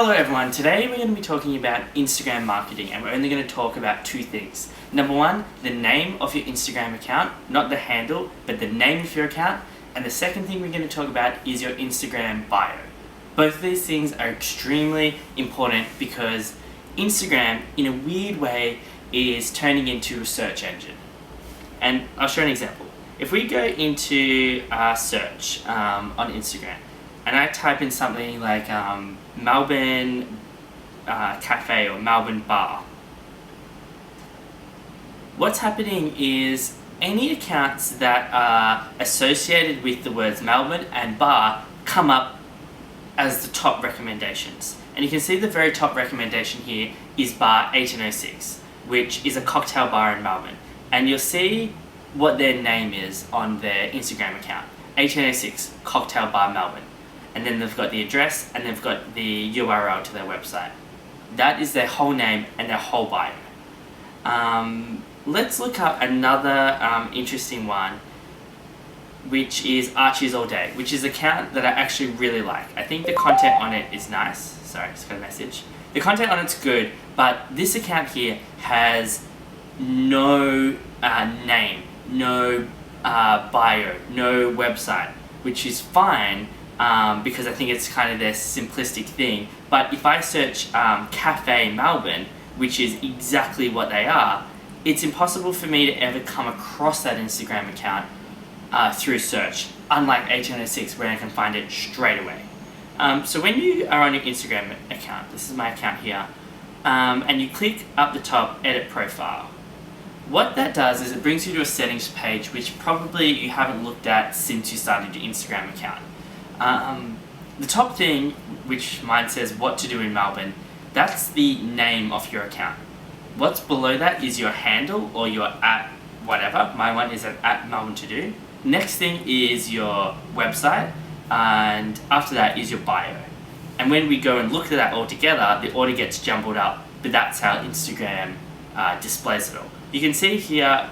Hello everyone, today we're going to be talking about Instagram marketing, and we're only going to talk about two things. Number one, the name of your Instagram account, not the handle, but the name of your account. And the second thing we're going to talk about is your Instagram bio. Both of these things are extremely important because Instagram, in a weird way, is turning into a search engine. And I'll show an example. If we go into our search on Instagram, and I type in something like Melbourne Cafe or Melbourne Bar, what's happening is any accounts that are associated with the words Melbourne and bar come up as the top recommendations. And you can see the very top recommendation here is Bar 1806, which is a cocktail bar in Melbourne. And you'll see what their name is on their Instagram account, 1806 Cocktail Bar Melbourne. And then they've got the address and they've got the URL to their website. That is their whole name and their whole bio. Let's look up another interesting one, which is Archie's All Day, which is an account that I actually really like. I think the content on it is nice. Sorry, just got a message. The content on it's good, but this account here has no name, no bio, no website, which is fine. Because I think it's kind of their simplistic thing. But if I search Cafe Melbourne, which is exactly what they are, it's impossible for me to ever come across that Instagram account through search, unlike 1806 where I can find it straight away. So when you are on your Instagram account, this is my account here, and you click up the top, edit profile, what that does is it brings you to a settings page which probably you haven't looked at since you started your Instagram account. The top thing, which mine says what to do in Melbourne, that's the name of your account. What's below that is your handle or your at whatever. My one is at Melbourne to do. Next thing is your website, and after that is your bio. And when we go and look at that all together, the order gets jumbled up, but that's how Instagram displays it all. You can see here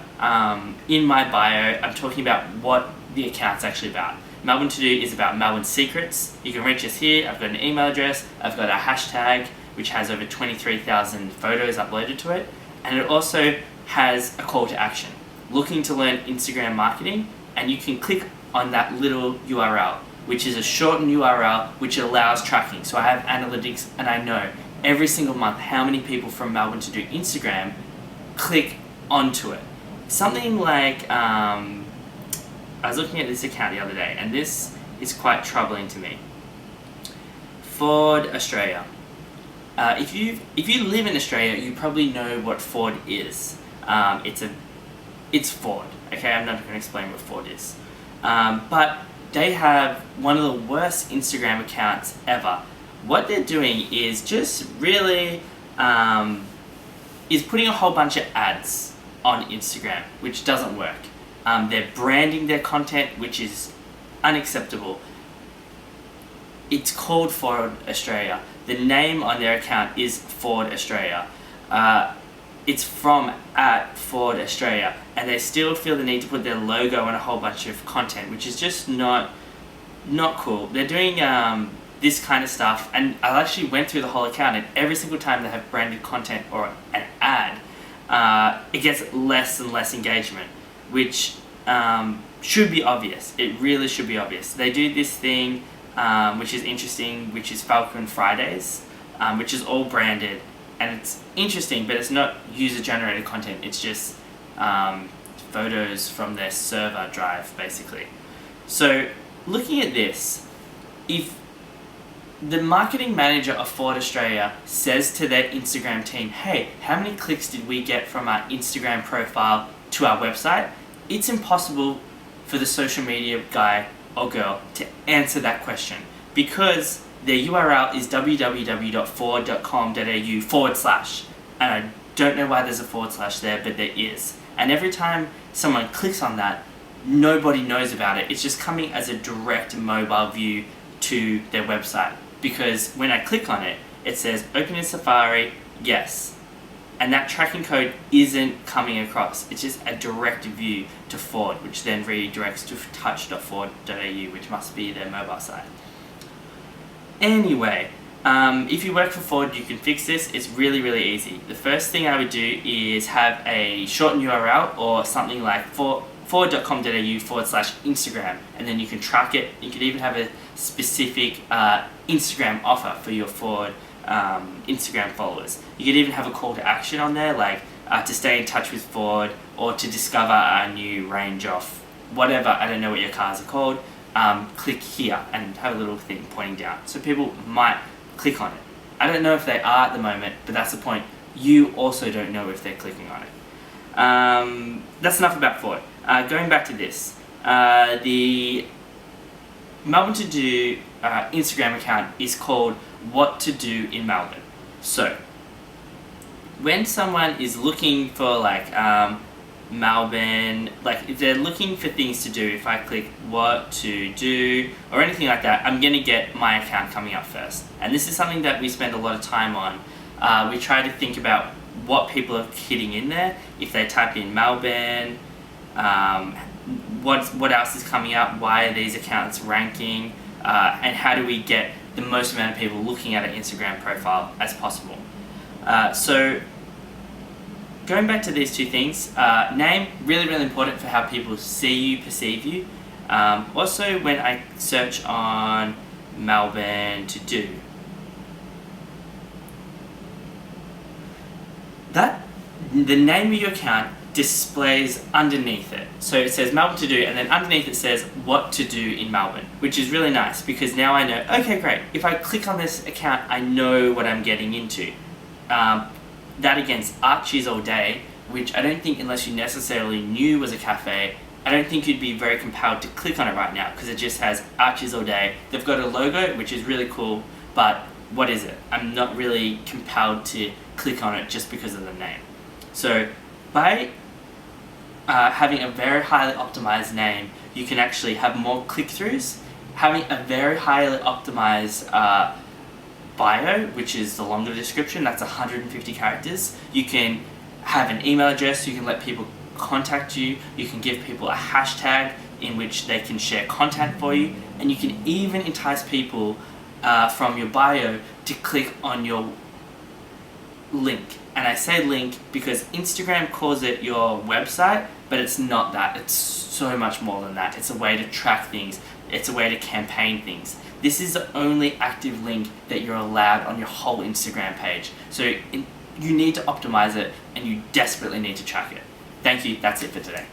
in my bio, I'm talking about what the account's actually about. Melbourne To Do is about Melbourne secrets. You can reach us here. I've got an email address. I've got a hashtag which has over 23,000 photos uploaded to it. And it also has a call to action. Looking to learn Instagram marketing, and you can click on that little URL, which is a shortened URL which allows tracking. So I have analytics and I know every single month how many people from Melbourne To Do Instagram click onto it. Something like I was looking at this account the other day, and this is quite troubling to me. Ford Australia. If you live in Australia, you probably know what Ford is. It's Ford. Okay, I'm not going to explain what Ford is, but they have one of the worst Instagram accounts ever. What they're doing is just really is putting a whole bunch of ads on Instagram, which doesn't work. They're branding their content, which is unacceptable. It's called Ford Australia. The name on their account is Ford Australia. It's from at Ford Australia, and they still feel the need to put their logo on a whole bunch of content, which is just not cool. They're doing this kind of stuff, and I actually went through the whole account, and every single time they have branded content or an ad, it gets less and less engagement, which should be obvious. It really should be obvious. They do this thing which is interesting, which is Falcon Fridays, which is all branded, and it's interesting, but it's not user-generated content. It's just photos from their server drive, basically. So looking at this, if the marketing manager of Ford Australia says to their Instagram team, hey, how many clicks did we get from our Instagram profile to our website? It's impossible for the social media guy or girl to answer that question because their URL is www.ford.com.au/, and I don't know why there's a / there, but there is. And every time someone clicks on that, nobody knows about it. It's just coming as a direct mobile view to their website, because when I click on it, it says open in Safari, yes. And that tracking code isn't coming across. It's just a direct view to Ford, which then redirects to touch.ford.au, which must be their mobile site. Anyway, If you work for Ford, you can fix this. It's really, really easy. The first thing I would do is have a shortened URL or something like ford.com.au/Instagram, and then you can track it. You could even have a specific Instagram offer for your Ford Instagram followers. You could even have a call to action on there, like to stay in touch with Ford or to discover a new range of whatever. I don't know what your cars are called. Click here and have a little thing pointing down. So people might click on it. I don't know if they are at the moment, but that's the point. You also don't know if they're clicking on it. That's enough about Ford. Going back to this, the Melbourne To Do Instagram account is called What To Do in Melbourne. So when someone is looking for like Melbourne, like if they're looking for things to do, if I click what to do or anything like that, I'm gonna get my account coming up first. And this is something that we spend a lot of time on. We try to think about what people are hitting in there. If they type in Melbourne, what else is coming up, why are these accounts ranking, and how do we get the most amount of people looking at an Instagram profile as possible. So going back to these two things, name, really, really important for how people see you, perceive you. Also, when I search on Melbourne To Do, the name of your account displays underneath it. So it says Melbourne To Do, and then underneath it says what to do in Melbourne, which is really nice because now I know, okay, great, if I click on this account, I know what I'm getting into. That against Archie's All Day, which I don't think, unless you necessarily knew was a cafe, I don't think you'd be very compelled to click on it right now because it just has Archie's All Day. They've got a logo, which is really cool, but what is it? I'm not really compelled to click on it just because of the name. So by having a very highly optimized name, you can actually have more click-throughs. Having a very highly optimized bio, which is the longer description, that's 150 characters. You can have an email address, you can let people contact you, you can give people a hashtag in which they can share content for you, and you can even entice people from your bio to click on your link. And I say link because Instagram calls it your website, but it's not that. It's so much more than that. It's a way to track things. It's a way to campaign things. This is the only active link that you're allowed on your whole Instagram page. So you need to optimize it and you desperately need to track it. Thank you. That's it for today.